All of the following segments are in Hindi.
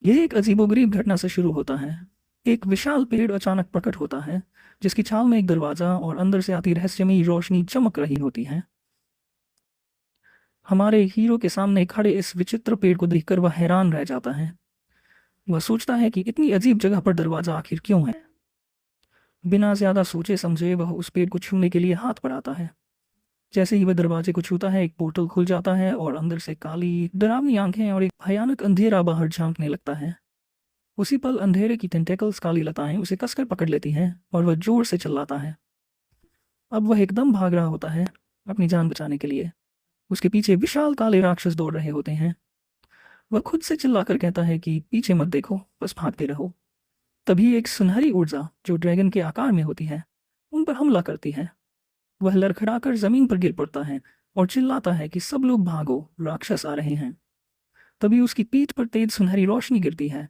यह एक अजीबोगरीब घटना से शुरू होता है। एक विशाल पेड़ अचानक प्रकट होता है, जिसकी छाल में एक दरवाजा और अंदर से आती रहस्यमयी रोशनी चमक रही होती है। हमारे हीरो के सामने खड़े इस विचित्र पेड़ को देखकर वह हैरान रह जाता है। वह सोचता है कि इतनी अजीब जगह पर दरवाजा आखिर क्यों है। बिना ज्यादा सोचे समझे वह उस पेड़ को छूने के लिए हाथ बढ़ाता है। जैसे ही वह दरवाजे को छूता है, एक पोर्टल खुल जाता है और अंदर से काली डरावनी आंखें और एक भयानक अंधेरा बाहर झांकने लगता है। उसी पल अंधेरे की टेंटेकल्स काली लताएं उसे कसकर पकड़ लेती हैं और वह जोर से चिल्लाता है। अब वह एकदम भाग रहा होता है अपनी जान बचाने के लिए। उसके पीछे विशाल काले राक्षस दौड़ रहे होते हैं। वह खुद से चिल्लाकर कहता है कि पीछे मत देखो, बस भागते रहो। तभी एक सुनहरी ऊर्जा जो ड्रैगन के आकार में होती है उन पर हमला करती है। वह लड़खड़ाकर जमीन पर गिर पड़ता है और चिल्लाता है कि सब लोग भागो, राक्षस आ रहे हैं। तभी उसकी पीठ पर तेज सुनहरी रोशनी गिरती है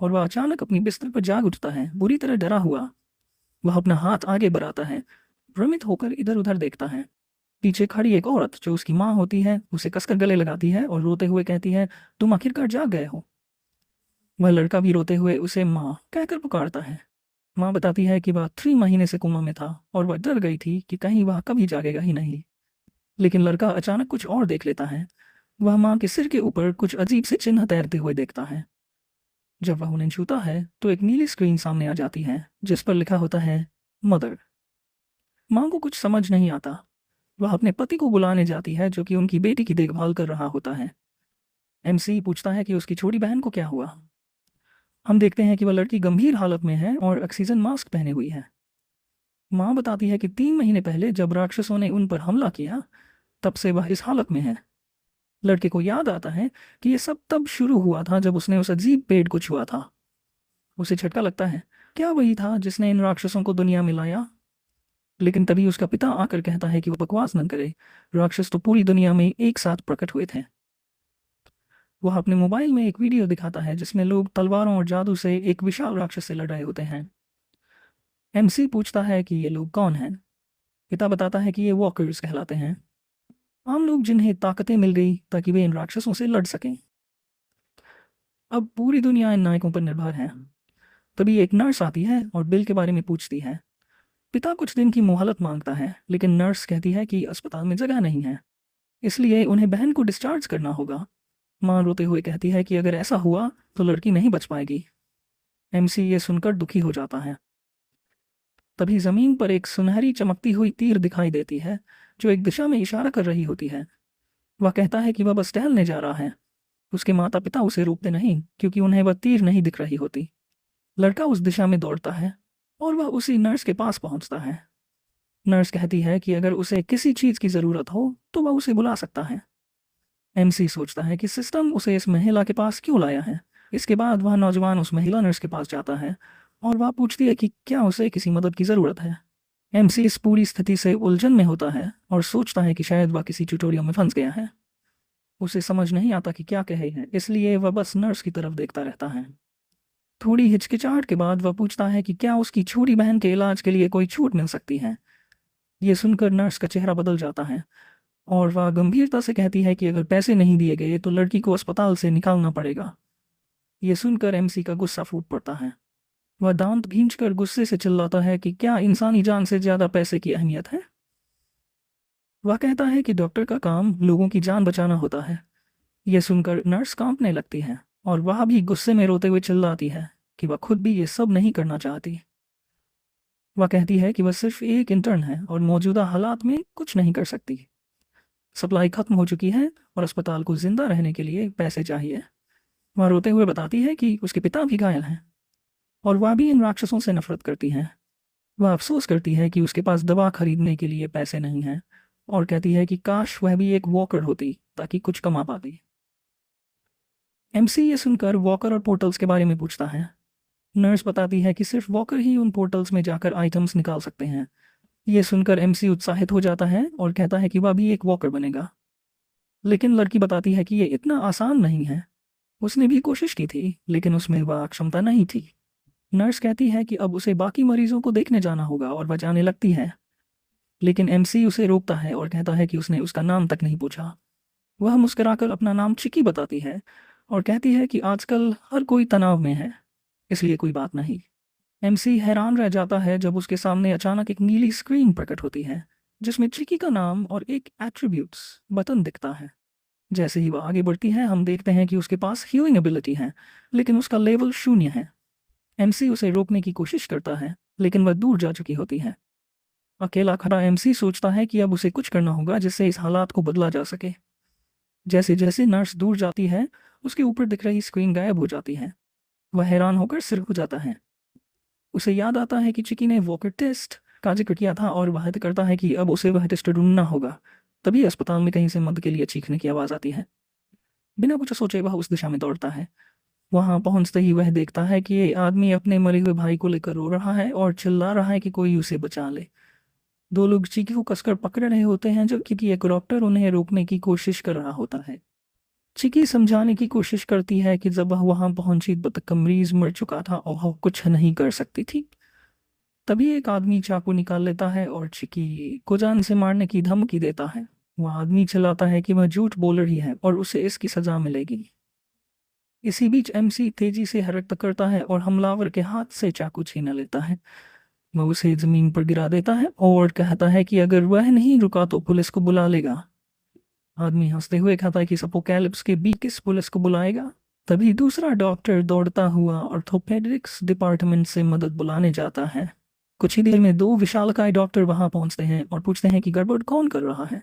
और वह अचानक अपनी बिस्तर पर जाग उठता है, बुरी तरह डरा हुआ। वह अपना हाथ आगे बढ़ाता है, भ्रमित होकर इधर उधर देखता है। पीछे खड़ी एक औरत जो उसकी माँ होती है उसे कसकर गले लगाती है और रोते हुए कहती है, तुम आखिरकार जाग गए हो। वह लड़का भी रोते हुए उसे माँ कहकर पुकारता है। माँ बताती है कि वह 3 महीने से कोमा में था और वह डर गई थी कि कहीं वह कभी जागेगा ही नहीं। लेकिन लड़का अचानक कुछ और देख लेता है। वह माँ के सिर के ऊपर कुछ अजीब से चिन्ह तैरते हुए देखता है। जब वह उन्हें छूता है तो एक नीली स्क्रीन सामने आ जाती है जिस पर लिखा होता है मदर। माँ को कुछ समझ नहीं आता। वह अपने पति को बुलाने जाती है जो कि उनकी बेटी की देखभाल कर रहा होता है। एमसी पूछता है कि उसकी छोटी बहन को क्या हुआ। हम देखते हैं कि वह लड़की गंभीर हालत में है और ऑक्सीजन मास्क पहने हुई है। माँ बताती है कि 3 महीने पहले जब राक्षसों ने उन पर हमला किया तब से वह इस हालत में है। लड़के को याद आता है कि ये सब तब शुरू हुआ था जब उसने उस अजीब पेड़ को छुआ था। उसे झटका लगता है, क्या वही था जिसने इन राक्षसों को दुनिया में लाया। लेकिन तभी उसका पिता आकर कहता है कि वो बकवास न करे, राक्षस तो पूरी दुनिया में एक साथ प्रकट हुए थे। वह अपने मोबाइल में एक वीडियो दिखाता है जिसमें लोग तलवारों और जादू से एक विशाल राक्षस से लड़ रहे होते हैं। एमसी पूछता है कि ये लोग कौन हैं। पिता बताता है कि ये वॉकर्स कहलाते हैं, आम लोग जिन्हें ताकतें मिल गई ताकि वे इन राक्षसों से लड़ सकें। अब पूरी दुनिया इन नायकों पर निर्भर है। तभी एक नर्स आती है और बिल के बारे में पूछती है। पिता कुछ दिन की मोहलत मांगता है लेकिन नर्स कहती है कि अस्पताल में जगह नहीं है, इसलिए उन्हें बहन को डिस्चार्ज करना होगा। माँ रोते हुए कहती है कि अगर ऐसा हुआ तो लड़की नहीं बच पाएगी। एमसी ये सुनकर दुखी हो जाता है। तभी जमीन पर एक सुनहरी चमकती हुई तीर दिखाई देती है जो एक दिशा में इशारा कर रही होती है। वह कहता है कि वह बस टहलने जा रहा है। उसके माता पिता उसे रोकते नहीं क्योंकि उन्हें वह तीर नहीं दिख रही होती। लड़का उस दिशा में दौड़ता है और वह उसी नर्स के पास पहुंचता है। नर्स कहती है कि अगर उसे किसी चीज की जरूरत हो तो वह उसे बुला सकता है। एमसी सोचता है कि सिस्टम उसे इस महिला के पास क्यों लाया है। इसके बाद वह नौजवान उस महिला नर्स के पास जाता है और वह पूछती है कि क्या उसे किसी मदद की ज़रूरत है। एमसी इस पूरी स्थिति से उलझन में होता है और सोचता है कि शायद वह किसी ट्यूटोरियल में फंस गया है। उसे समझ नहीं आता कि क्या कहे है, इसलिए वह बस नर्स की तरफ देखता रहता है। थोड़ी हिचकिचाहट के बाद वह पूछता है कि क्या उसकी छोटी बहन के इलाज के लिए कोई छूट मिल सकती है। ये सुनकर नर्स का चेहरा बदल जाता है और वह गंभीरता से कहती है कि अगर पैसे नहीं दिए गए तो लड़की को अस्पताल से निकालना पड़ेगा। ये सुनकर एमसी का गुस्सा फूट पड़ता है। वह दांत भींचकर गुस्से से चिल्लाता है कि क्या इंसानी जान से ज्यादा पैसे की अहमियत है। वह कहता है कि डॉक्टर का काम लोगों की जान बचाना होता है। यह सुनकर नर्स कांपने लगती है और वह भी गुस्से में रोते हुए चिल्लाती है कि वह खुद भी ये सब नहीं करना चाहती। वह कहती है कि वह सिर्फ एक इंटर्न है और मौजूदा हालात में कुछ नहीं कर सकती। सप्लाई खत्म हो चुकी है और अस्पताल को जिंदा रहने के लिए पैसे चाहिए। वह रोते हुए बताती है कि उसके पिता भी घायल हैं और वह भी इन राक्षसों से नफरत करती है। वह अफसोस करती है कि उसके पास दवा खरीदने के लिए पैसे नहीं हैं और कहती है कि काश वह भी एक वॉकर होती ताकि कुछ कमा पाती। एमसी ये सुनकर वॉकर और पोर्टल्स के बारे में पूछता है। नर्स बताती है कि सिर्फ वॉकर ही उन पोर्टल्स में जाकर आइटम्स निकाल सकते हैं। ये सुनकर एमसी उत्साहित हो जाता है और कहता है कि वह भी एक वॉकर बनेगा। लेकिन लड़की बताती है कि ये इतना आसान नहीं है। उसने भी कोशिश की थी लेकिन उसमें वह क्षमता नहीं थी। नर्स कहती है कि अब उसे बाकी मरीजों को देखने जाना होगा और वह जाने लगती है। लेकिन एमसी उसे रोकता है और कहता है कि उसने उसका नाम तक नहीं पूछा। वह मुस्कुराकर अपना नाम चिकी बताती है और कहती है कि आजकल हर कोई तनाव में है, इसलिए कोई बात नहीं। एमसी हैरान रह जाता है जब उसके सामने अचानक एक नीली स्क्रीन प्रकट होती है जिसमें चिकी का नाम और एक एट्रीब्यूट्स बटन दिखता है। जैसे ही वह आगे बढ़ती है हम देखते हैं कि उसके पास हीलिंग एबिलिटी है, लेकिन उसका लेवल 0 है। एमसी उसे रोकने की कोशिश करता है, लेकिन वह दूर जा चुकी होती है। अकेला खड़ा एमसी सोचता है कि अब उसे कुछ करना होगा जिससे इस हालात को बदला जा सके। जैसे जैसे नर्स दूर जाती है उसके ऊपर दिख रही स्क्रीन गायब हो जाती है। वह हैरान होकर सिर हो जाता है। उसे याद आता है कि चिकी ने वॉकर टेस्ट का जिक्र किया था और वह करता है कि अब उसे वह टेस्ट ढूंढना होगा। तभी अस्पताल में कहीं से मदद के लिए चीखने की आवाज़ आती है। बिना कुछ सोचे वह उस दिशा में दौड़ता है। वहां पहुंचते ही वह देखता है कि ये आदमी अपने मरे हुए भाई को लेकर रो रहा है और चिल्ला रहा है कि कोई उसे बचा ले। दो लोग चिकी को कसकर पकड़ रहे होते हैं जबकि एक डॉक्टर उन्हें रोकने की कोशिश कर रहा होता है। चिकी समझाने की कोशिश करती है कि जब वह वहां पहुंची तब मरीज मर चुका था और वह कुछ नहीं कर सकती थी। तभी एक आदमी चाकू निकाल लेता है और चिकी को जान से मारने की धमकी देता है। वह आदमी चिल्लाता है कि वह झूठ बोल रही है और उसे इसकी सजा मिलेगी। इसी बीच एमसी तेजी से हरकत करता है और हमलावर के हाथ से चाकू छीन लेता है। वह उसे जमीन पर गिरा देता है और कहता है कि अगर वह नहीं रुका तो पुलिस को बुला लेगा। आदमी हंसते हुए कहता है कि अपोकैलिप्स के बीच किस पुलिस को बुलाएगा। तभी दूसरा डॉक्टर दौड़ता हुआ ऑर्थोपेडिक्स डिपार्टमेंट से मदद बुलाने जाता है। कुछ ही देर में दो विशालकाय डॉक्टर वहां पहुंचते हैं और पूछते हैं कि गड़बड़ कौन कर रहा है।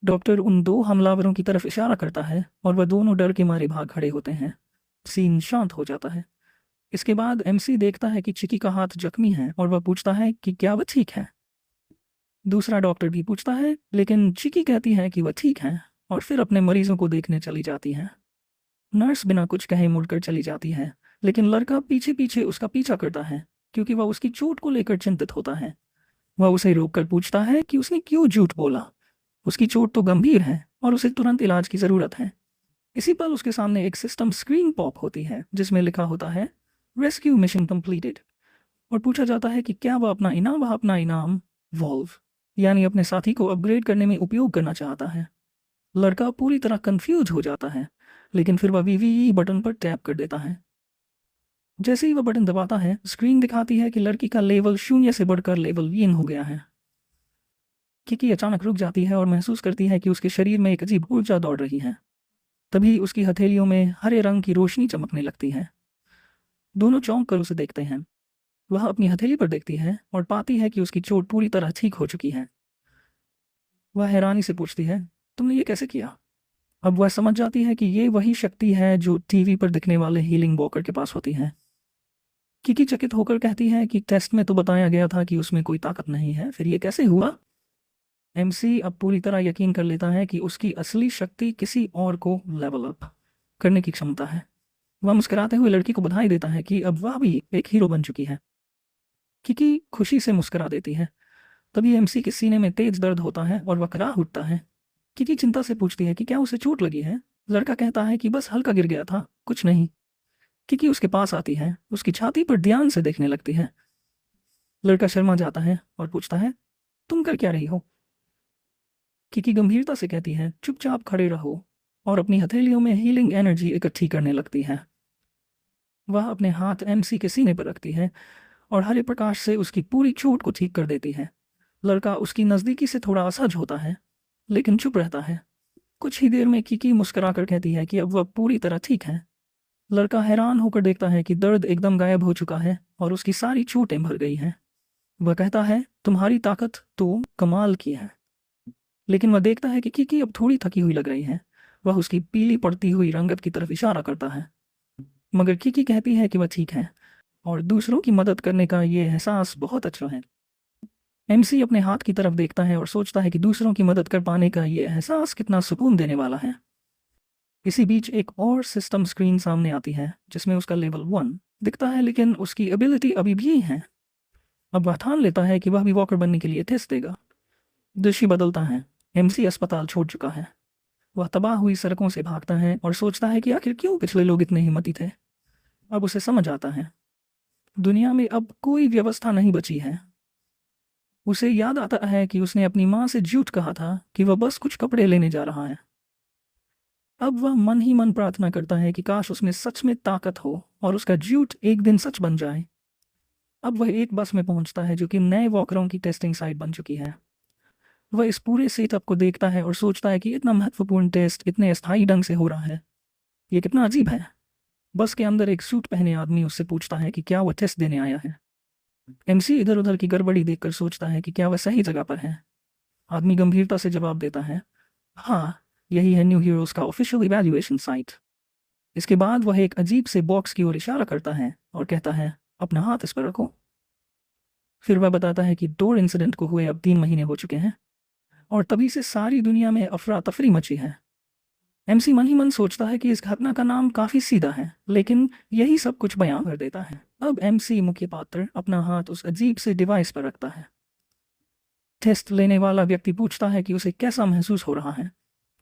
डॉक्टर उन दो हमलावरों की तरफ इशारा करता है और वह दोनों डर के मारे भाग खड़े होते हैं। सीन शांत हो जाता है। इसके बाद एमसी देखता है कि चिकी का हाथ जख्मी है और वह पूछता है कि क्या वह ठीक है। दूसरा डॉक्टर भी पूछता है, लेकिन चिकी कहती है कि वह ठीक है और फिर अपने मरीजों को देखने चली जाती है। नर्स बिना कुछ कहे मुड़कर चली जाती है, लेकिन लड़का पीछे पीछे उसका पीछा करता है क्योंकि वह उसकी चोट को लेकर चिंतित होता है। वह उसे रोककर पूछता है कि उसने क्यों झूठ बोला। उसकी चोट तो गंभीर है और उसे तुरंत इलाज की ज़रूरत है। इसी पल उसके सामने एक सिस्टम स्क्रीन पॉप होती है जिसमें लिखा होता है रेस्क्यू मिशन कंप्लीटेड और पूछा जाता है कि क्या वह अपना इनाम वॉल्व यानी अपने साथी को अपग्रेड करने में उपयोग करना चाहता है। लड़का पूरी तरह कंफ्यूज हो जाता है, लेकिन फिर वह वीवी बटन पर टैप कर देता है। जैसे ही वह बटन दबाता है स्क्रीन दिखाती है कि लड़की का लेवल 0 से बढ़कर लेवल 3 हो गया है। किकी अचानक रुक जाती है और महसूस करती है कि उसके शरीर में एक अजीब ऊर्जा दौड़ रही है। तभी उसकी हथेलियों में हरे रंग की रोशनी चमकने लगती है। दोनों चौंक कर उसे देखते हैं। वह अपनी हथेली पर देखती है और पाती है कि उसकी चोट पूरी तरह ठीक हो चुकी है। वह हैरानी से पूछती है, तुमने ये कैसे किया? अब वह समझ जाती है कि ये वही शक्ति है जो टीवी पर दिखने वाले हीलिंग वॉकर के पास होती है। किकी चकित होकर कहती है कि टेस्ट में तो बताया गया था कि उसमें कोई ताकत नहीं है, फिर ये कैसे हुआ? एमसी अब पूरी तरह यकीन कर लेता है कि उसकी असली शक्ति किसी और को लेवल अप करने की क्षमता है। वह मुस्कुराते हुए लड़की को बधाई देता है कि अब वह भी एक हीरो बन चुकी है। किकी खुशी से मुस्कुरा देती है। तभी एमसी के सीने में तेज दर्द होता है और वह कराह उठता है। किकी चिंता से पूछती है कि क्या उसे चोट लगी है। लड़का कहता है कि बस हल्का गिर गया था, कुछ नहीं। किकी उसके पास आती है, उसकी छाती पर ध्यान से देखने लगती है। लड़का शर्मा जाता है और पूछता है, तुम कर क्या रही हो? किकी गंभीरता से कहती है, चुपचाप खड़े रहो, और अपनी हथेलियों में हीलिंग एनर्जी इकट्ठी करने लगती है। वह अपने हाथ एमसी के सीने पर रखती है और हरे प्रकाश से उसकी पूरी चोट को ठीक कर देती है। लड़का उसकी नज़दीकी से थोड़ा असहज होता है, लेकिन चुप रहता है। कुछ ही देर में किकी मुस्कुराकर कहती है कि अब वह पूरी तरह ठीक है। लड़का हैरान होकर देखता है कि दर्द एकदम गायब हो चुका है और उसकी सारी चोटें भर गई हैं। वह कहता है, तुम्हारी ताकत तो कमाल की है। लेकिन वह देखता है कि किकी अब थोड़ी थकी हुई लग रही है। वह उसकी पीली पड़ती हुई रंगत की तरफ इशारा करता है, मगर किकी कहती है कि वह ठीक है और दूसरों की मदद करने का ये एहसास बहुत अच्छा है। एमसी अपने हाथ की तरफ देखता है और सोचता है कि दूसरों की मदद कर पाने का ये एहसास कितना सुकून देने वाला है। इसी बीच एक और सिस्टम स्क्रीन सामने आती है जिसमें उसका लेवल 1 दिखता है, लेकिन उसकी एबिलिटी अभी भी है। अब वह ठान लेता है कि वह भी वॉकर बनने के लिए टेस्ट देगा। दृश्य बदलता है। एमसी अस्पताल छोड़ चुका है। वह तबाह हुई सड़कों से भागता है और सोचता है कि आखिर क्यों पिछले लोग इतने हिम्मती थे। अब उसे समझ आता है, दुनिया में अब कोई व्यवस्था नहीं बची है। उसे याद आता है कि उसने अपनी माँ से झूठ कहा था कि वह बस कुछ कपड़े लेने जा रहा है। अब वह मन ही मन प्रार्थना करता है कि काश उसमें सच में ताकत हो और उसका झूठ एक दिन सच बन जाए। अब वह एक बस में पहुंचता है जो कि नए वॉकरों की टेस्टिंग साइट बन चुकी है। वह इस पूरे सेटअप को देखता है और सोचता है कि इतना महत्वपूर्ण टेस्ट इतने अस्थायी ढंग से हो रहा है, ये कितना अजीब है। बस के अंदर एक सूट पहने आदमी उससे पूछता है कि क्या वह टेस्ट देने आया है। एमसी इधर उधर की गड़बड़ी देखकर सोचता है कि क्या वह सही जगह पर है। आदमी गंभीरता से जवाब देता है, हाँ, यही है न्यू हीरोज का ऑफिशियल इवैल्यूएशन साइट। इसके बाद वह एक अजीब से बॉक्स की ओर इशारा करता है और कहता है, अपना हाथ इस पर रखो। फिर वह बताता है कि डोर इंसिडेंट को हुए अब 3 महीने हो चुके हैं और तभी से सारी दुनिया में अफरा तफरी मची है। एमसी मन ही मन सोचता है कि इस घटना का नाम काफी सीधा है, लेकिन यही सब कुछ बयां कर देता है। अब एमसी मुख्य पात्र अपना हाथ उस अजीब से डिवाइस पर रखता है। टेस्ट लेने वाला व्यक्ति पूछता है कि उसे कैसा महसूस हो रहा है।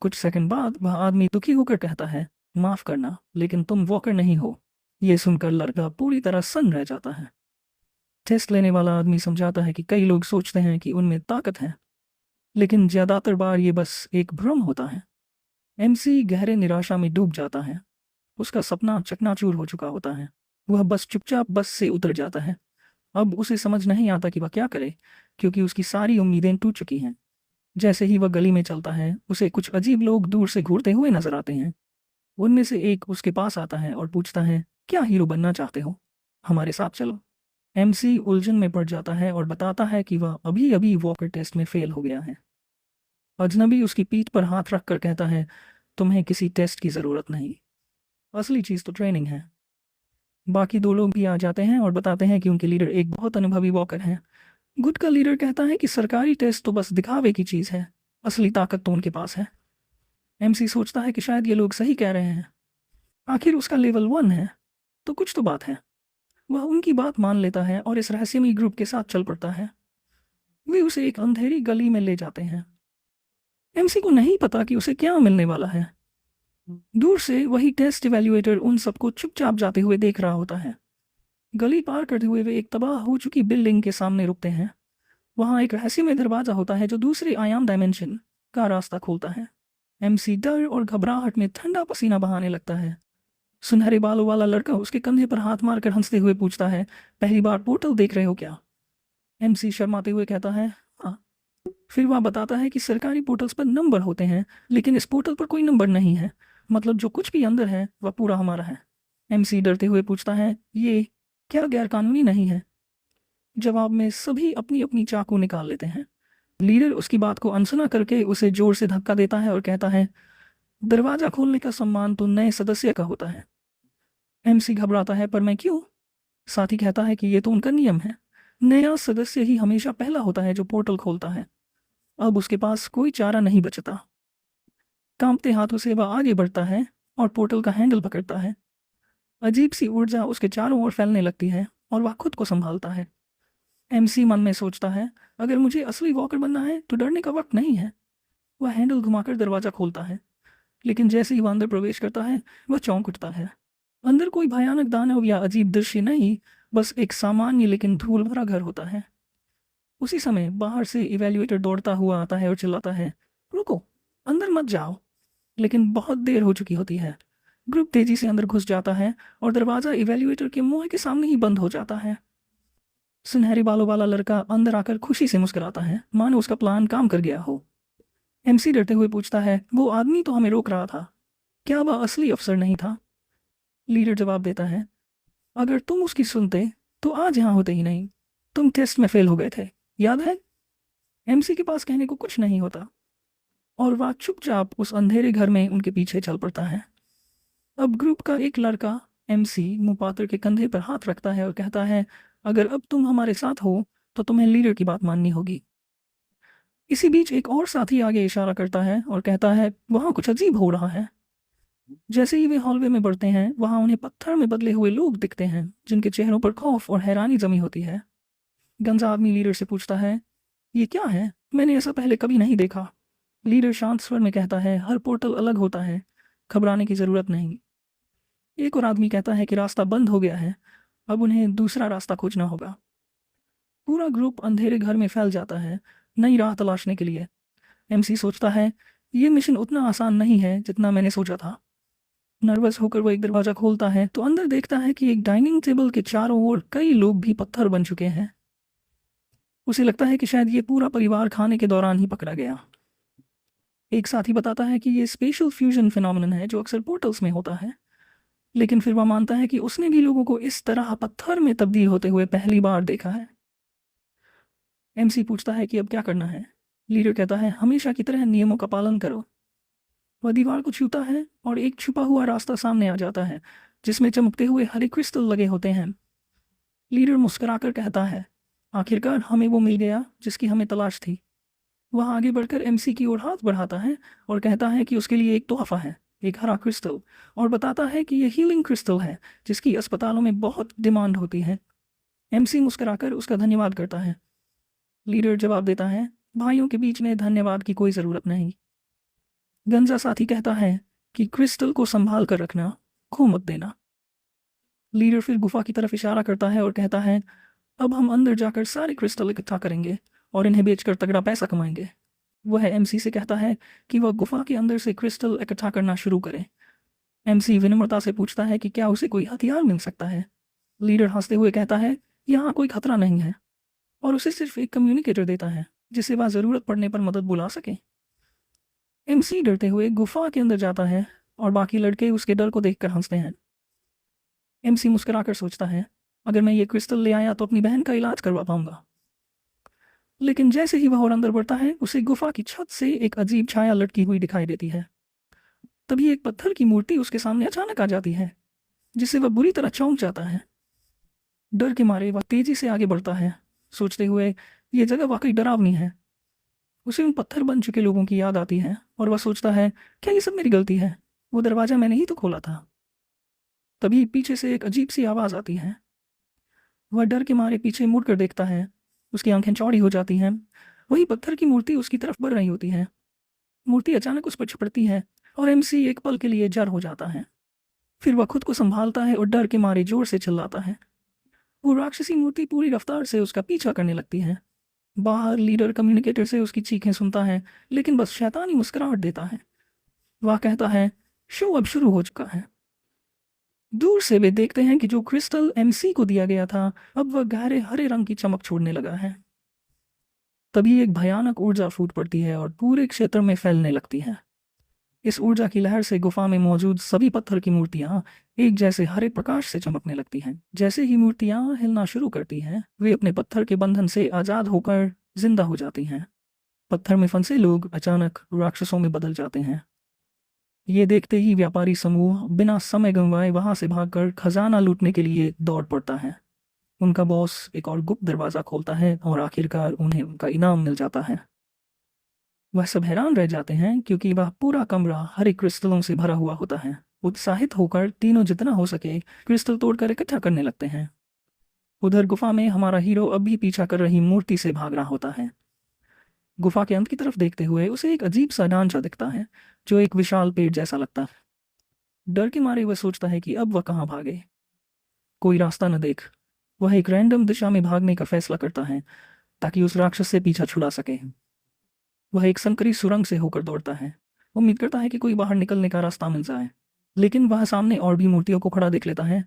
कुछ सेकंड बाद वह आदमी दुखी होकर कहता है, माफ करना, लेकिन तुम वॉकर नहीं हो। यह सुनकर लड़का पूरी तरह सन्न रह जाता है। टेस्ट लेने वाला आदमी समझाता है कि कई लोग सोचते हैं कि उनमें ताकत है, लेकिन ज्यादातर बार ये बस एक भ्रम होता है। एमसी गहरे निराशा में डूब जाता है। उसका सपना चकनाचूर हो चुका होता है। वह बस चुपचाप बस से उतर जाता है। अब उसे समझ नहीं आता कि वह क्या करे, क्योंकि उसकी सारी उम्मीदें टूट चुकी हैं। जैसे ही वह गली में चलता है, उसे कुछ अजीब लोग दूर से घूरते हुए नजर आते हैं। उनमें से एक उसके पास आता है और पूछता है, क्या हीरो बनना चाहते हो? हमारे साथ चलो। एमसी उलझन में पड़ जाता है और बताता है कि वह अभी अभी वॉकर टेस्ट में फेल हो गया है। अजनबी उसकी पीठ पर हाथ रखकर कहता है, तुम्हें किसी टेस्ट की ज़रूरत नहीं, असली चीज़ तो ट्रेनिंग है। बाकी 2 लोग भी आ जाते हैं और बताते हैं कि उनके लीडर एक बहुत अनुभवी वॉकर हैं। गुट का लीडर कहता है कि सरकारी टेस्ट तो बस दिखावे की चीज़ है, असली ताकत तो उनके पास है। एमसी सोचता है कि शायद ये लोग सही कह रहे हैं। आखिर उसका लेवल 1 है, तो कुछ तो बात है। वह उनकी बात मान लेता है और इस रहस्यमयी ग्रुप के साथ चल पड़ता है। वे उसे एक अंधेरी गली में ले जाते हैं। एमसी को नहीं पता कि उसे क्या मिलने वाला है। दूर से वही टेस्ट इवैल्यूएटर उन सबको चुपचाप जाते हुए देख रहा होता है। गली पार करते हुए वे एक तबाह हो चुकी बिल्डिंग के सामने रुकते हैं। वहां एक रहस्यमय दरवाजा होता है जो दूसरे आयाम डायमेंशन का रास्ता खोलता है। एमसी डर और घबराहट में ठंडा पसीना बहाने लगता है। सुनहरे बालों वाला लड़का उसके कंधे पर हाथ मारकर हंसते हुए पूछता है, पहली बार पोर्टल देख रहे हो क्या? एमसी शर्माते हुए कहता है, हाँ। फिर वह बताता है कि सरकारी पोर्टल्स पर नंबर होते हैं, लेकिन इस पोर्टल पर कोई नंबर नहीं है। मतलब जो कुछ भी अंदर है वह पूरा हमारा है। एमसी डरते हुए पूछता है, ये क्या गैरकानूनी नहीं है? जवाब में सभी अपनी अपनी चाकू निकाल लेते हैं। लीडर उसकी बात को अनसुना करके उसे जोर से धक्का देता है और कहता है, दरवाजा खोलने का सम्मान तो नए सदस्य का होता है। एमसी घबराता है, पर मैं क्यों? साथी कहता है कि ये तो उनका नियम है। नया सदस्य ही हमेशा पहला होता है जो पोर्टल खोलता है। अब उसके पास कोई चारा नहीं बचता। कांपते हाथों से वह आगे बढ़ता है और पोर्टल का हैंडल पकड़ता है। अजीब सी ऊर्जा उसके चारों ओर फैलने लगती है और वह खुद को संभालता है। एमसी मन में सोचता है, अगर मुझे असली वॉकर बनना है तो डरने का वक्त नहीं है। वह हैंडल घुमाकर दरवाजा खोलता है, लेकिन जैसे ही वह अंदर प्रवेश करता है वह चौंक उठता है। अंदर कोई भयानक दानव या अजीब दृश्य नहीं, बस एक सामान्य लेकिन धूल भरा घर होता है। उसी समय बाहर से इवैल्यूएटर दौड़ता हुआ आता है और चिल्लाता है, रुको, अंदर मत जाओ। लेकिन बहुत देर हो चुकी होती है। ग्रुप तेजी से अंदर घुस जाता है और दरवाजा इवैल्यूएटर के मुंह के सामने ही बंद हो जाता है। सुनहरे बालों वाला लड़का अंदर आकर खुशी से मुस्कुराता है, मानो उसका प्लान काम कर गया हो। एमसी डरते हुए पूछता है, वो आदमी तो हमें रोक रहा था, क्या वह असली अफसर नहीं था? लीडर जवाब देता है, अगर तुम उसकी सुनते तो आज यहाँ होते ही नहीं। तुम टेस्ट में फेल हो गए थे, याद है? एमसी के पास कहने को कुछ नहीं होता और वह चुपचाप उस अंधेरे घर में उनके पीछे चल पड़ता है। अब ग्रुप का एक लड़का एमसी मुपात्र के कंधे पर हाथ रखता है और कहता है, अगर अब तुम हमारे साथ हो तो तुम्हें लीडर की बात माननी होगी। इसी बीच एक और साथी आगे इशारा करता है और कहता है, वहाँ कुछ अजीब हो रहा है। जैसे ही वे हॉलवे में बढ़ते हैं, वहाँ उन्हें पत्थर में बदले हुए लोग दिखते हैं जिनके चेहरों पर खौफ और हैरानी जमी होती है। गंजा आदमी लीडर से पूछता है, ये क्या है? मैंने ऐसा पहले कभी नहीं देखा। लीडर शांत स्वर में कहता है, हर पोर्टल अलग होता है, घबराने की जरूरत नहीं। एक और आदमी कहता है कि रास्ता बंद हो गया है, अब उन्हें दूसरा रास्ता खोजना होगा। पूरा ग्रुप अंधेरे घर में फैल जाता है, नई राह तलाशने के लिए। एमसी सोचता है, ये मिशन उतना आसान नहीं है जितना मैंने सोचा था। नर्वस होकर वो एक दरवाज़ा खोलता है तो अंदर देखता है कि एक डाइनिंग टेबल के चारों ओर कई लोग भी पत्थर बन चुके हैं। उसे लगता है कि शायद ये पूरा परिवार खाने के दौरान ही पकड़ा गया। एक साथी बताता है कि ये स्पेशल फ्यूजन फिनोमेनन है जो अक्सर पोर्टल्स में होता है, लेकिन फिर वह मानता है कि उसने भी लोगों को इस तरह पत्थर में तब्दील होते हुए पहली बार देखा है। एमसी पूछता है कि अब क्या करना है। लीडर कहता है हमेशा की तरह नियमों का पालन करो। वह दीवार को छूता है और एक छुपा हुआ रास्ता सामने आ जाता है जिसमें चमकते हुए हरे क्रिस्टल लगे होते हैं। लीडर मुस्कुराकर कहता है आखिरकार हमें वो मिल गया जिसकी हमें तलाश थी। वह आगे बढ़कर एमसी की ओर हाथ बढ़ाता है और कहता है कि उसके लिए एक तोहफा है, एक हरा क्रिस्टल, और बताता है कि यह हीलिंग क्रिस्टल है जिसकी अस्पतालों में बहुत डिमांड होती है। एमसी मुस्कुराकर उसका धन्यवाद करता है। लीडर जवाब देता है भाइयों के बीच में धन्यवाद की कोई ज़रूरत नहीं। गंजा साथी कहता है कि क्रिस्टल को संभाल कर रखना, खो मत देना। लीडर फिर गुफा की तरफ इशारा करता है और कहता है अब हम अंदर जाकर सारे क्रिस्टल इकट्ठा करेंगे और इन्हें बेचकर तगड़ा पैसा कमाएंगे। वह एमसी से कहता है कि वह गुफा के अंदर से क्रिस्टल इकट्ठा करना शुरू करे। एमसी विनम्रता से पूछता है कि क्या उसे कोई हथियार मिल सकता है। लीडर हंसते हुए कहता है यहाँ कोई खतरा नहीं है, और उसे सिर्फ एक कम्युनिकेटर देता है जिसे वह ज़रूरत पड़ने पर मदद बुला सके। एमसी डरते हुए गुफा के अंदर जाता है और बाकी लड़के उसके डर को देखकर हंसते हैं। एमसी मुस्कुराकर सोचता है अगर मैं ये क्रिस्टल ले आया तो अपनी बहन का इलाज करवा पाऊंगा। लेकिन जैसे ही वह और अंदर बढ़ता है उसे गुफा की छत से एक अजीब छाया लटकी हुई दिखाई देती है। तभी एक पत्थर की मूर्ति उसके सामने अचानक आ जाती है जिससे वह बुरी तरह चौंक जाता है। डर के मारे वह तेजी से आगे बढ़ता है, सोचते हुए ये जगह वाकई डरावनी है। उसे उन पत्थर बन चुके लोगों की याद आती है और वह सोचता है क्या ये सब मेरी गलती है, वो दरवाज़ा मैंने ही तो खोला था। तभी पीछे से एक अजीब सी आवाज़ आती है। वह डर के मारे पीछे मुड़कर देखता है। उसकी आंखें चौड़ी हो जाती हैं। वही पत्थर की मूर्ति उसकी तरफ बढ़ रही होती है। मूर्ति अचानक उस पर झपटती है और एमसी एक पल के लिए जर हो जाता है। फिर वह खुद को संभालता है और डर के मारे जोर से चिल्लाता है। वो राक्षसी मूर्ति पूरी रफ्तार से उसका पीछा करने लगती है। बाहर लीडर कम्युनिकेटर से उसकी चीखें सुनता है, लेकिन बस शैतानी मुस्कुराहट देता है। वह कहता है शो अब शुरू हो चुका है। दूर से वे देखते हैं कि जो क्रिस्टल एमसी को दिया गया था अब वह गहरे हरे रंग की चमक छोड़ने लगा है। तभी एक भयानक ऊर्जा फूट पड़ती है और पूरे क्षेत्र में फैलने लगती है। इस ऊर्जा की लहर से गुफा में मौजूद सभी पत्थर की मूर्तियां एक जैसे हरे प्रकाश से चमकने लगती हैं। जैसे ही मूर्तियां हिलना शुरू करती हैं वे अपने पत्थर के बंधन से आज़ाद होकर जिंदा हो जाती हैं। पत्थर में फंसे लोग अचानक राक्षसों में बदल जाते हैं। ये देखते ही व्यापारी समूह बिना समय गंवाए वहां से भागकर खजाना लूटने के लिए दौड़ पड़ता है। उनका बॉस एक और गुप्त दरवाज़ा खोलता है और आखिरकार उन्हें उनका इनाम मिल जाता है। वह सब हैरान रह जाते हैं क्योंकि वह पूरा कमरा हरे क्रिस्टलों से भरा हुआ होता है। उत्साहित होकर तीनों जितना हो सके क्रिस्टल तोड़कर इकट्ठा करने लगते हैं। उधर गुफा में हमारा हीरो अब भी पीछा कर रही मूर्ति से भाग रहा होता है। गुफा के अंत की तरफ देखते हुए उसे एक अजीब सा ढांचा दिखता है जो एक विशाल पेड़ जैसा लगता है। डर के मारे वह सोचता है कि अब वह कहाँ भागे। कोई रास्ता न देख वह एक रैंडम दिशा में भागने का फैसला करता है ताकि उस राक्षस से पीछा छुड़ा सके। वह एक संकरी सुरंग से होकर दौड़ता है। उम्मीद करता है कि कोई बाहर निकलने का रास्ता मिल जाए, लेकिन वह सामने और भी मूर्तियों को खड़ा देख लेता है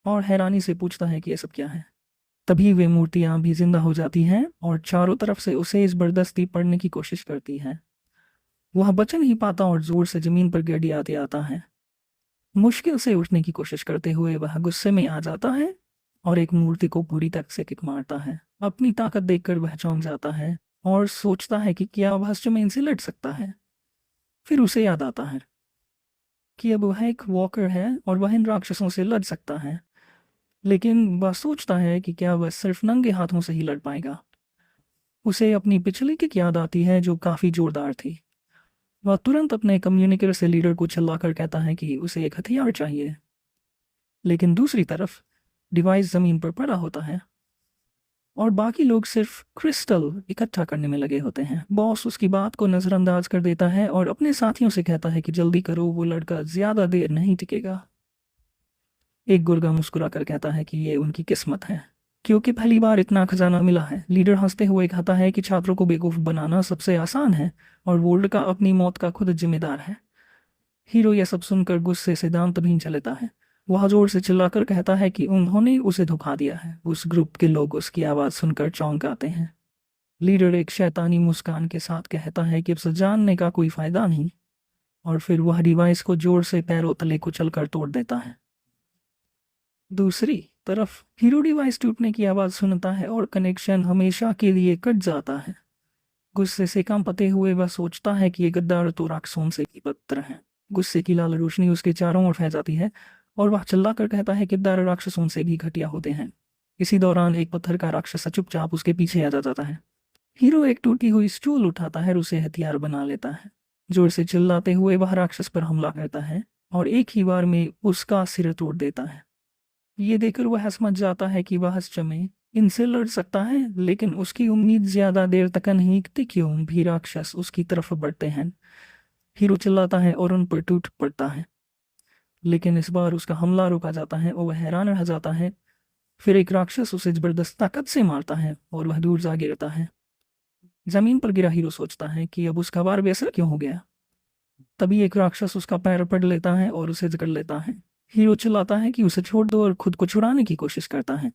और हैरानी से पूछता है कि ये सब क्या है। तभी वे मूर्तियां भी जिंदा हो जाती हैं और चारों तरफ से उसे जबरदस्ती पड़ने की कोशिश करती है। वह बच नहीं पाता और जोर से जमीन पर गिर आते आता है। मुश्किल से उठने की कोशिश करते हुए वह गुस्से में आ जाता है और एक मूर्ति को पूरी तरह से किक मारता है। अपनी ताकत देखकर वह चौंक जाता है और सोचता है कि क्या वह जमीन से लड़ सकता है। फिर उसे याद आता है कि अब वह एक वॉकर है और वह इन राक्षसों से लड़ सकता है, लेकिन वह सोचता है कि क्या वह सिर्फ नंगे हाथों से ही लड़ पाएगा। उसे अपनी पिछली किक याद आती है जो काफ़ी जोरदार थी। वह तुरंत अपने कम्युनिकेटर से लीडर को चिल्लाकर कहता है कि उसे एक हथियार चाहिए, लेकिन दूसरी तरफ डिवाइस ज़मीन पर पड़ा होता है और बाकी लोग सिर्फ क्रिस्टल इकट्ठा करने में लगे होते हैं। बॉस उसकी बात को नज़रअंदाज कर देता है और अपने साथियों से कहता है कि जल्दी करो, वो लड़का ज़्यादा देर नहीं टिकेगा। एक गुर्गा मुस्कुरा कर कहता है कि ये उनकी किस्मत है। क्योंकि पहली बार इतना खजाना मिला है। लीडर हंसते हुए कहता है कि छात्रों को बेवकूफ़ बनाना सबसे आसान है और वोल्ड का अपनी मौत का खुद जिम्मेदार है। हीरो यह सब सुनकर गुस्से से दांत भींच लेता है। वह जोर से चिल्लाकर कहता है कि उन्होंने उसे धोखा दिया है। उस ग्रुप के लोग उसकी आवाज़ सुनकर चौंक आते हैं। लीडर एक शैतानी मुस्कान के साथ कहता है कि अब से जानने का कोई फायदा नहीं, और फिर वह डिवाइस को जोर से पैरों तले कुचलकर तोड़ देता है। दूसरी तरफ हीरो डिवाइस टूटने की आवाज़ सुनता है और कनेक्शन हमेशा के लिए कट जाता है। गुस्से से कांपते हुए वह सोचता है कि ये गद्दार तो राक्षसों से भी बदतर हैं। गुस्से की लाल रोशनी उसके चारों ओर फैल जाती है और वह चिल्लाकर कहता है कि गद्दार राक्षसों से भी घटिया होते हैं। इसी दौरान एक पत्थर का राक्षस चुपचाप उसके पीछे आ जाता है। हीरो एक टूटी हुई स्टूल उठाता है और उसे हथियार बना लेता है। जोर से चिल्लाते हुए वह राक्षस पर हमला करता है और एक ही बार में उसका सिर तोड़ देता है। ये देखकर वह समझ जाता है कि वह सच में इनसे लड़ सकता है, लेकिन उसकी उम्मीद ज्यादा देर तक नहीं टिकी। क्यों भी राक्षस उसकी तरफ बढ़ते हैं। हीरो चिल्लाता है और उन पर टूट पड़ता है, लेकिन इस बार उसका हमला रोका जाता है और वह हैरान रह जाता है। फिर एक राक्षस उसे जबरदस्त ताकत से मारता है और वह दूर जा गिरता है। जमीन पर गिरा हीरो सोचता है कि अब उसका वार बेअसर क्यों हो गया। तभी एक राक्षस उसका पैर पकड़ लेता है और उसे जकड़ लेता है। हीरो चिल्लाता है कि उसे छोड़ दो और खुद को छुड़ाने की कोशिश करता है।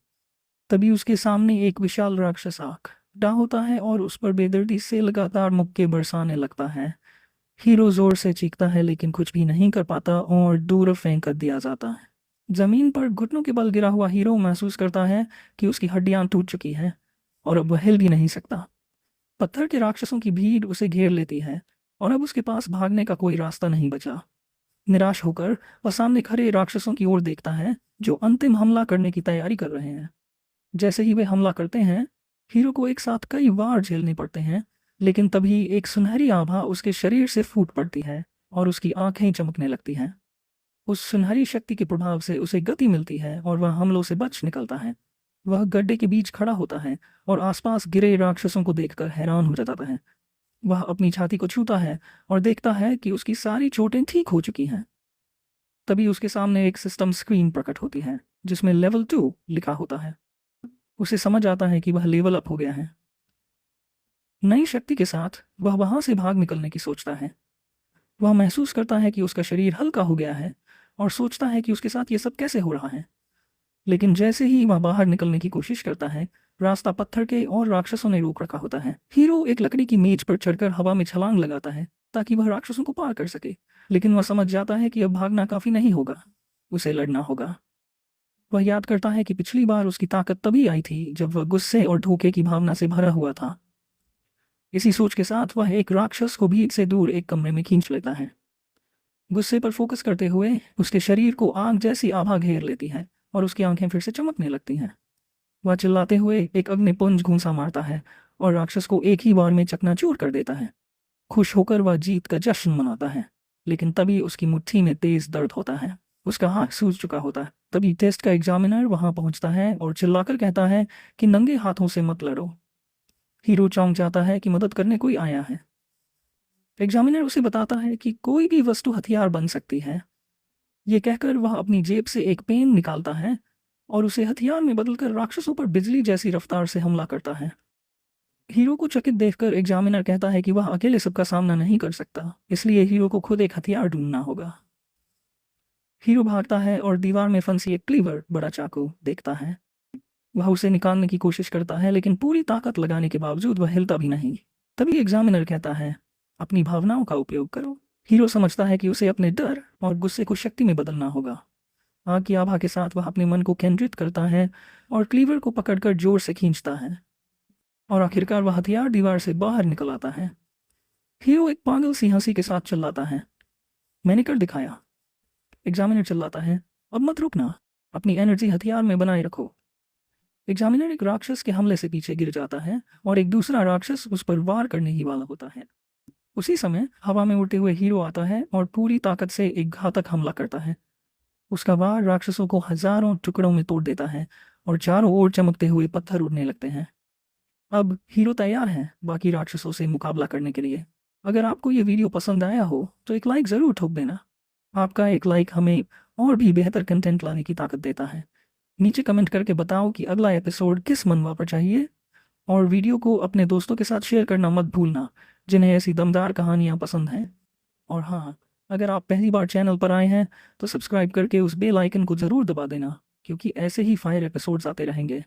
तभी उसके सामने एक विशाल राक्षस आंख खड़ा होता है और उस पर बेदर्दी से लगातार मुक्के बरसाने लगता है। हीरो जोर से चीखता है लेकिन कुछ भी नहीं कर पाता और दूर फेंक कर दिया जाता है। जमीन पर घुटनों के बल गिरा हुआ हीरो महसूस करता है कि उसकी हड्डियां टूट चुकी हैं और अब वह हिल भी नहीं सकता। पत्थर के राक्षसों की भीड़ उसे घेर लेती है और अब उसके पास भागने का कोई रास्ता नहीं बचा। निराश होकर वह सामने खड़े राक्षसों की ओर देखता है जो अंतिम हमला करने की तैयारी कर रहे हैं। जैसे ही वे हमला करते हैं, हीरो को एक साथ कई वार झेलने पड़ते हैं, लेकिन तभी एक सुनहरी आभा उसके शरीर से फूट पड़ती है और उसकी आंखें चमकने लगती हैं। उस सुनहरी शक्ति के प्रभाव से उसे गति मिलती है और वह हमलों से बच निकलता है। वह गड्ढे के बीच खड़ा होता है और आसपास गिरे राक्षसों को देखकर हैरान हो जाता है। वह अपनी छाती को छूता है और देखता है कि उसकी सारी चोटें ठीक हो चुकी हैं। तभी उसके सामने एक सिस्टम स्क्रीन प्रकट होती है जिसमें लेवल 2 लिखा होता है। उसे समझ आता है कि वह लेवल अप हो गया है। नई शक्ति के साथ वह वहां से भाग निकलने की सोचता है। वह महसूस करता है कि उसका शरीर हल्का हो गया है और सोचता है कि उसके साथ ये सब कैसे हो रहा है। लेकिन जैसे ही वह बाहर निकलने की कोशिश करता है, रास्ता पत्थर के और राक्षसों ने रोक रखा होता है। हीरो एक लकड़ी की मेज पर चढ़कर हवा में छलांग लगाता है ताकि वह राक्षसों को पार कर सके, लेकिन वह समझ जाता है कि अब भागना काफी नहीं होगा, उसे लड़ना होगा। वह याद करता है कि पिछली बार उसकी ताकत तभी आई थी जब वह गुस्से और धोखे की भावना से भरा हुआ था। इसी सोच के साथ वह एक राक्षस को भीड़ से दूर एक कमरे में खींच लेता है। गुस्से पर फोकस करते हुए उसके शरीर को आग जैसी आभा घेर लेती है और उसकी आंखें फिर से चमकने लगती हैं। वह चिल्लाते हुए एक अग्निपुंज घूंसा मारता है और राक्षस को एक ही बार में चकनाचूर कर देता है। खुश होकर वह जीत का जश्न मनाता है, लेकिन तभी उसकी मुट्ठी में तेज दर्द होता है। उसका हाथ सूज चुका होता है। तभी टेस्ट का एग्जामिनर वहां पहुंचता है और चिल्लाकर कहता है कि नंगे हाथों से मत लड़ो। हीरो चौंक जाता है कि मदद करने कोई आया है। एग्जामिनर उसे बताता है कि कोई भी वस्तु हथियार बन सकती है। ये कहकर वह अपनी जेब से एक पेन निकालता है और उसे हथियार में बदलकर राक्षसों पर बिजली जैसी रफ्तार से हमला करता है। हीरो को चकित देखकर एग्जामिनर कहता है कि वह अकेले सबका सामना नहीं कर सकता, इसलिए हीरो को खुद एक हथियार ढूंढना होगा। हीरो भागता है और दीवार में फंसी एक क्लीवर बड़ा चाकू देखता है। वह उसे निकालने की कोशिश करता है, लेकिन पूरी ताकत लगाने के बावजूद वह हिलता भी नहीं। तभी एग्जामिनर कहता है, अपनी भावनाओं का उपयोग करो। हीरो समझता है कि उसे अपने डर और गुस्से को शक्ति में बदलना होगा। आग की आभा के साथ वह अपने मन को केंद्रित करता है और क्लीवर को पकड़कर जोर से खींचता है और आखिरकार वह हथियार दीवार से बाहर निकल आता है। हीरो एक पागल सी हंसी के साथ चिल्लाता है, मैंने कर दिखाया। एग्जामिनर चिल्लाता है, अब मत रुकना, अपनी एनर्जी हथियार में बनाए रखो। एग्जामिनर एक राक्षस के हमले से पीछे गिर जाता है और एक दूसरा राक्षस उस पर वार करने ही वाला होता है। उसी समय हवा में उड़ते हुए हीरो आता है और पूरी ताकत से एक घातक हमला करता है। उसका वार राक्षसों को हजारों टुकड़ों में तोड़ देता है और चारों ओर चमकते हुए पत्थर उड़ने लगते हैं। अब हीरो तैयार है बाकी राक्षसों से मुकाबला करने के लिए। अगर आपको ये वीडियो पसंद आया हो तो एक लाइक ज़रूर ठोक देना। आपका एक लाइक हमें और भी बेहतर कंटेंट लाने की ताकत देता है। नीचे कमेंट करके बताओ कि अगला एपिसोड किस मनवा पर चाहिए, और वीडियो को अपने दोस्तों के साथ शेयर करना मत भूलना जिन्हें ऐसी दमदार कहानियाँ पसंद हैं। और हाँ, अगर आप पहली बार चैनल पर आए हैं तो सब्सक्राइब करके उस बेल आइकन को ज़रूर दबा देना, क्योंकि ऐसे ही फायर एपिसोड्स आते रहेंगे।